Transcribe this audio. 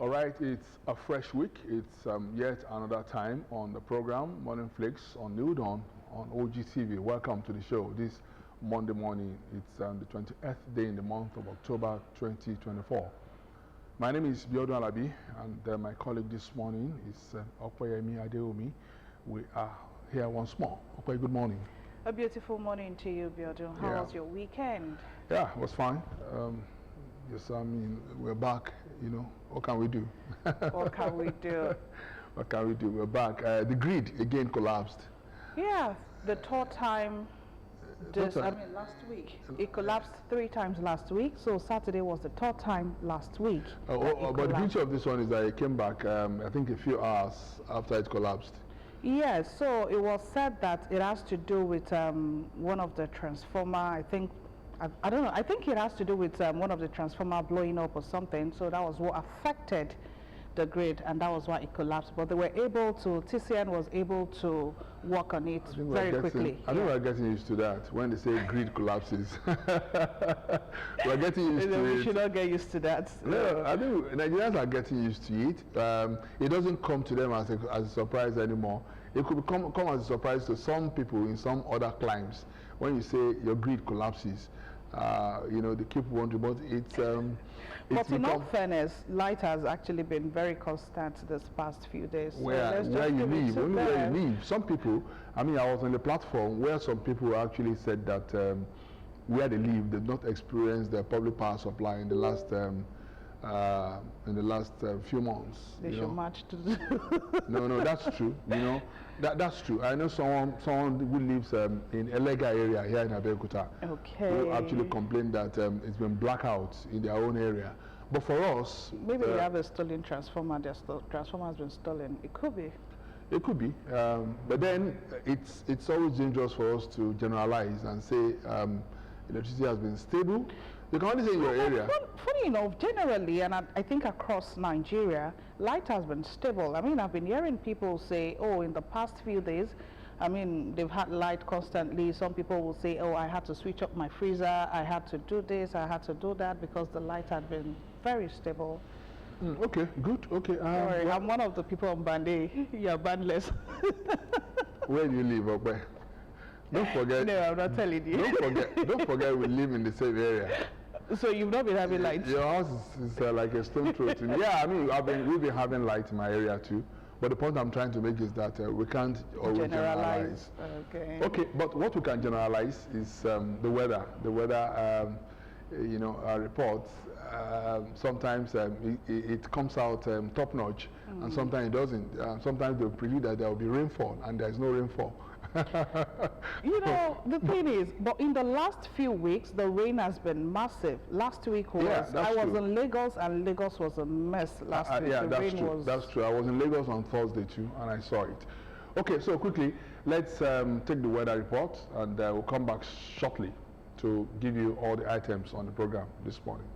All right, it's a fresh week. It's yet another time on the program, Morning Flakes on New Dawn on OGTV. Welcome to the show this Monday morning. It's the 20th day in the month of October 2024. My name is Abeokuta, and my colleague this morning is Adeokuta. We are here once more. Okay, good morning. A beautiful morning to you, Abeokuta. How was your weekend? Yeah, it was fine. Yes, I mean, we're back, you know. What can we do? What can we do? What can we do? We're back. The grid again collapsed. Yeah, the third time. Last week. It collapsed 3 times last week, so Saturday was the third time last week. But the beauty of this one is that it came back, I think, a few hours after it collapsed. Yes, so it was said that it has to do with one of the transformer, I think. I don't know, I think it has to do with one of the transformer blowing up or something, so that was what affected the grid, and that was why it collapsed. But they were able to, TCN was able to work on it very quickly. I think we're getting used to that. When they say grid collapses, we're getting used to it. We should not get used to that. No, I think Nigerians are getting used to it. It doesn't come to them as a surprise anymore. It could come as a surprise to some people in some other climes. When you say your grid collapses, you know, they keep wondering, but it's but in all fairness, light has actually been very constant this past few days. Where you live, only where you live. Some people, I mean, I was on the platform where some people actually said that where they live, they did not experience the public power supply in the last few months. They should match to the No, that's true. You know, that's true. I know someone who lives in Elega area here in Abeokuta. Okay. Who actually complained that it's been blackouts in their own area. But for us, maybe they have a stolen transformer. Their transformer has been stolen. It could be. It could be. But then it's always dangerous for us to generalize and say electricity has been stable. You can only say in your area. Funny enough, generally, and I think across Nigeria, light has been stable. I mean, I've been hearing people say, oh, in the past few days, I mean, they've had light constantly. Some people will say, oh, I had to switch up my freezer, I had to do this, I had to do that, because the light had been very stable. Okay, good, okay. Sorry, well, I'm one of the people on Band A. You're bandless. Where do you live, Okwe? Don't forget. No, I'm not telling you. Don't forget we live in the same area. So you've not been having light? Your house is like a stone throw to me. Yeah, I mean, we've been having light in my area too. But the point I'm trying to make is that we can't always generalize. Okay. Okay, but what we can generalize is the weather. The weather, you know, reports. Sometimes it comes out top notch, and sometimes it doesn't. Sometimes they predict that there will be rainfall, and there's no rainfall. You know, the thing is, but in the last few weeks, the rain has been massive. Last week was, I was in Lagos, and Lagos was a mess last week. Yeah, that's true. I was in Lagos on Thursday too, and I saw it. Okay, so quickly, let's take the weather report, and we'll come back shortly to give you all the items on the program this morning.